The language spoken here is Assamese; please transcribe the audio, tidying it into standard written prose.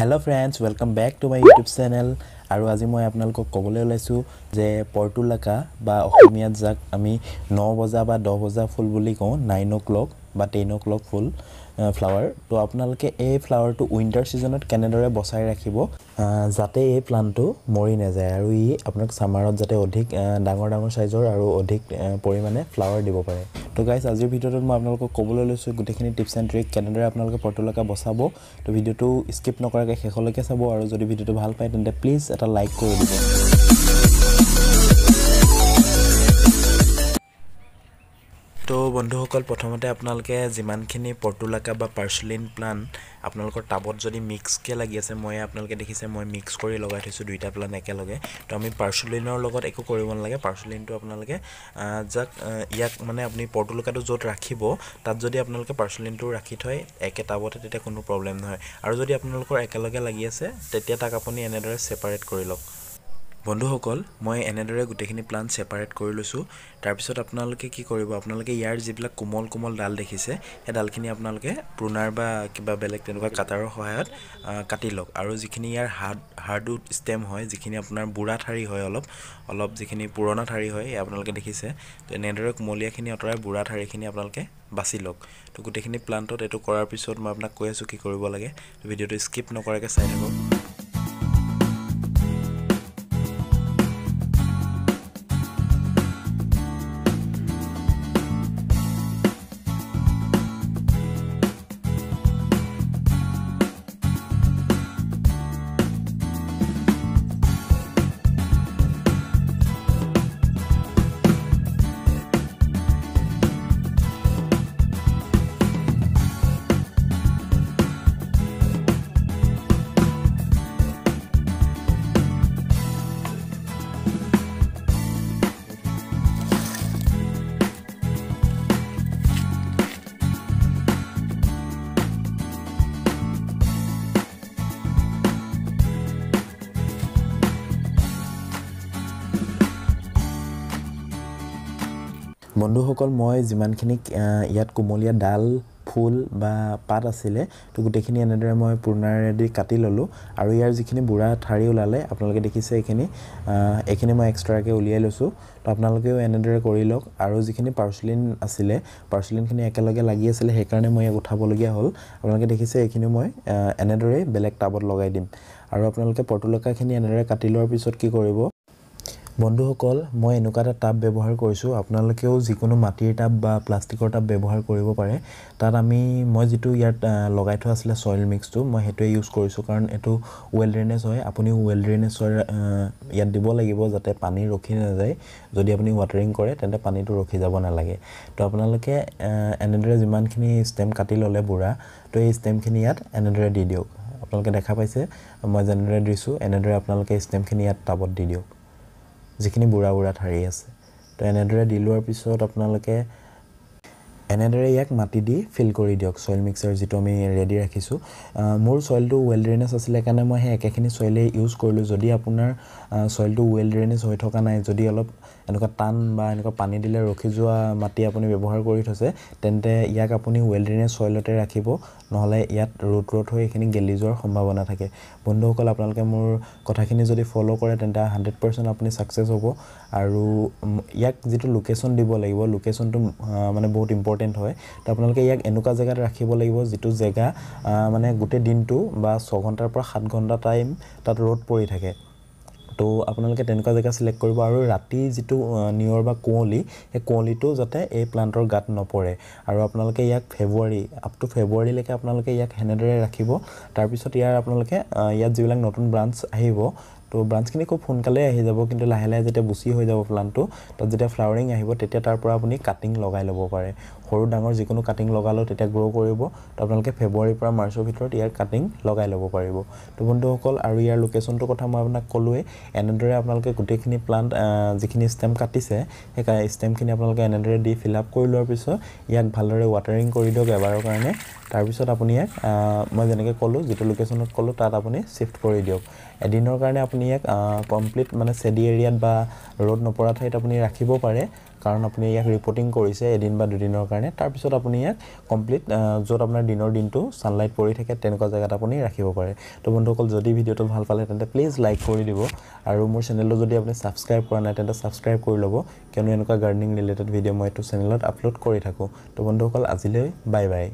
Hello friends, welcome back to my YouTube channel. আৰু আজি মই আপোনালোকক ক'বলৈ ওলাইছো যে পৰ্তুলাকা বা অসমীয়াত যাক আমি 9 বজা বা 10 বজা ফুল বুলি কওঁ 9 o'clock বা 10 o'clock ফুল ফ্লাৱাৰ তো আপোনালোকে এই ফ্লাৱাৰটো উইন্টাৰ সিজনত কেনেদৰে বচাই ৰাখিব যাতে এই প্লান্টটো মৰি নাযায় আৰু ই আপোনাক সামাৰত যাতে অধিক ডাঙৰ সাইজৰ আৰু অধিক পৰিমাণে ফ্লাৱাৰ দিব পাৰে তো গাইস আজিৰ ভিডিঅ'টোত মই আপোনালোকক ক'বলৈ লৈছো গুটেখিনি টিপছ এণ্ড ট্ৰিক কেনেদৰে আপোনালোকে পৰ্তুলাকা বচাব তো ভিডিঅ'টো স্কিপ নকৰাকৈ শেষলৈকে চাব আৰু যদি ভিডিঅ'টো ভাল পায় তেন্তে প্লিজ এটা লাইক কৰি দিব তো বন্ধুসকল প্ৰথমতে আপোনালোকে যিমানখিনি পৰ্তুলাকা বা পাৰ্সলিন প্লান্ট আপোনালোকৰ টাবত যদি মিক্স কে লাগি আছে মই আপোনালোকে দেখিছে মই মিক্স কৰি লগাই থৈছো দুইটা প্লান্ট একেলগে তো আমি পাৰ্সলিনৰ লগত একো কৰিব নালাগে পাৰ্সলিনটো আপোনালোকে যাক ইয়াক মানে আপুনি পৰ্তুলাকাটো যত ৰাখিব তাত যদি আপোনালোকে পাৰ্সলিনটো ৰাখি থয় একে টাবতে তেতিয়া কোনো প্ৰবলেম নহয় আৰু যদি আপোনালোকৰ একেলগে লাগি আছে তেতিয়া তাক আপুনি এনেদৰে সেপাৰেট কৰি লওক বন্ধুসকল মই এনেদৰে গুটেখিনি প্লান্ট সেপাৰেট কৰি লৈছো তাৰ পিছত আপোনালোকে কি কৰিব আপোনালোকে ইয়াৰ যিবিলাক কোমল কোমল ডাল দেখিছে এই ডালখিনি আপোনালোকে প্ৰুনাৰ বা কিবা বেলেগ তেনেকুৱা কাটাৰৰ সহায়ত কাটি লওক আৰু যিখিনি ইয়াৰ হাৰ্ডউড ষ্টেম হয় যিখিনি আপোনাৰ বুঢ়া ঠাৰি হয় অলপ যিখিনি পুৰণা ঠাৰি হয় আপোনালোকে দেখিছে তো এনেদৰে কোমলিয়াখিনি অতৰাই বুঢ়া ঠাৰিখিনি আপোনালোকে বাছি লওক তো গুটেখিনি প্লান্টত এটো কৰাৰ পিছত মই আপোনাক কৈ আছো কি কৰিব লাগে ভিডিঅটো স্কিপ নকৰাকৈ চাই থাকক বন্ধুসকল মই যিমানখিনি ইয়াত কোমলীয়া ডাল ফুল বা পাত আছিলে তো গুটেখিনি এনেদৰে মই পুৰণাৰেদি কাটি ললো আৰু ইয়াৰ যিখিনি বুঢ়া ঠাৰি ওলালে আপোনালোকে দেখিছে এখিনি মই এক্সট্ৰাকে উলিয়াই লৈছো তো আপোনালোকেও এনেদৰে কৰি লওক আৰু যিখিনি পাৰ্সলিন আছিলে পাৰ্সলিনখিনি একেলগে লাগি আছিল সেই কাৰণে মই ইয়াক উঠাব লগিয়া হ'ল আপোনালোকে দেখিছে এখিনি মই এনেদৰে বেলেগ টাবত লগাই দিম আৰু আপোনালোকে পৰ্তুলাকাখিনি এনেদৰে কাটি লোৱাৰ পিছত কি কৰিব বন্ধুসকল মই এনেকুৱা এটা টাব ব্যৱহাৰ কৰিছো আপোনালোকেও যিকোনো মাটিৰ টাব বা প্লাষ্টিকৰ টাব ব্যৱহাৰ কৰিব পাৰে তাত মই যেটো ইয়াত লগাই থোৱা আছিল সয়েল মিক্সটো মই হেতুৱে ইউজ কৰিছো কাৰণ এটো ওয়েল ড্ৰেনেজ হয় আপুনি ওয়েল ড্ৰেনেজৰ ইয়াত দিব লাগিব যাতে পানী ৰখি না যায় যদি আপুনি ওয়াটাৰিং কৰে তেন্তে পানীটো ৰখি যাব না লাগে তো আপোনালোকে এনেদৰে যিমানখিনি ষ্টেম কাটি ললে বুঢ়া তো এই ষ্টেমখিনি ইয়াত এনেদৰে দি দিওক আপোনালোকে দেখা পাইছে মই যেনেদৰে দিছো এনেদৰে আপোনালোকে ষ্টেমখিনি ইয়াত টাবত দি দিওক যিখিনি বুঢ়া ঠাৰি আছে তো এনেদৰে দিলোৱাৰ পিছত আপোনালোকে এনেদৰে ইয়াক মাটি দি ফিল কৰি দিওক সয়েল মিক্সাৰ যেটো আমি ৰেডি ৰাখিছো মোৰ সয়েলটো ওয়েল ড্ৰেনেজ আছিল কাৰণে মই একেখিনি সয়েলে ইউজ কৰিলো যদি আপোনাৰ সয়েলটো ওয়েল ড্ৰেনেজ হৈ থকা নাই যদি অলপ এনেকুৱা টান বা এনেকুৱা পানী দিলে ৰখি যোৱা মাটি আপুনি ব্যৱহাৰ কৰি থৈছে তেন্তে ইয়াক আপুনি ওয়েল ড্ৰেনেজ সয়েলতে ৰাখিব নহলে ইয়াত ৰুট হৈ এখিনি গেলি যোৱাৰ সম্ভাৱনা থাকে বন্ধুসকল আপোনালোকে মোৰ কথাখিনি যদি ফলো কৰে তেন্তে 100% আপুনি সাকসেস হ'ব আৰু ইয়াক যেটো লোকেশন দিব লাগিব লোকেশনটো মানে বহুত ইম্পৰ্টেন্ট হয় তো আপোনালোকে ইয়াক এনেকুৱা জায়গাত ৰাখিব লাগিব যেটো জায়গা মানে গোটে দিনটো বা 6 ঘণ্টাৰ পৰা 7 ঘণ্টা টাইম তাত ৰ'দ পৰি থাকে তো আপোনালোকে তেনেকুৱা জায়গা সিলেক্ট কৰিব আৰু ৰাতি যেটো নিয়ৰ বা কোঁৱলি এই কোঁৱলিটো যাতে এই প্লান্টৰ গাত নপৰে আৰু আপোনালোকে ইয়াক ফেব্ৰুৱাৰী আপ টু ফেব্ৰুৱাৰী লৈকে আপোনালোকে ইয়াক হেনেদৰে ৰাখিব তাৰ পিছত ইয়াৰ আপোনালোকে ইয়াত যিবিলাক নতুন ব্ৰাঞ্চ আহিব তো ব্ৰাঞ্চখিনি খুব সোনকালে আহি যাব কিন্তু লাহে লাহে যেতিয়া বুচি হৈ যাব প্লান্টটো তাত যেতিয়া ফ্লাৱাৰিং আহিব তেতিয়া তাৰ পৰা আপুনি কাটিং লগাই ল'ব পাৰে সৰু ডাঙৰ যিকোনো কাটিং লগালো তেতিয়া গ্ৰো কৰিব তো আপোনালোকে ফেব্ৰুৱাৰীৰ পৰা মাৰ্চৰ ভিতৰত ইয়াৰ কাটিং লগাই ল'ব পাৰিব তো বন্ধুসকল আৰু ইয়াৰ লোকেশনটো কথা মই আপোনাক ক'লোৱে এনেদৰে আপোনালোকে গুটেখিনি প্লান্ট যিখিনি ষ্টেম কাটিছে সেই ষ্টেমখিনি আপোনালোকে এনেদৰে দি ফিল আপ কৰি লোৱাৰ পিছত ইয়াক ভালদৰে ওয়াটাৰিং কৰি দিওক এবাৰৰ কাৰণে তাৰ পিছত আপুনি ইয়াক মই যেনেকৈ ক'লো যেটো লোকেশনত ক'লো তাত আপুনি শিফট কৰি দিওক এদিনৰ কাৰণে আপুনি ইয়াক কমপ্লিট মানে সেডি এৰিয়াত বা ৰ'দ নপৰা ঠাইত আপুনি ৰাখিব পাৰে কাৰণ আপুনি ইয়াক ৰিপৰ্টিং কৰিছে এদিন বা দুদিনৰ কাৰণে তাৰ পিছত আপুনি ইয়াক কমপ্লিট য'ত আপোনাৰ দিনৰ দিনটো সানলাইট পৰি থাকে তেনেকুৱা জায়গাত আপুনি ৰাখিব পাৰে তো বন্ধুসকল যদি ভিডিওটো ভাল পালে তেন্তে প্লিজ লাইক কৰি দিব আৰু মোৰ চেনেলটো যদি আপুনি সাবস্ক্ৰাইব কৰা নাই তেন্তে সাবস্ক্ৰাইব কৰি ল'ব কিয়নো এনেকুৱা গাৰ্ডেনিং ৰিলেটেড ভিডিও মই এইটো চেনেলত আপলোড কৰি থাকো তো বন্ধুসকল আজিলৈ বাই বাই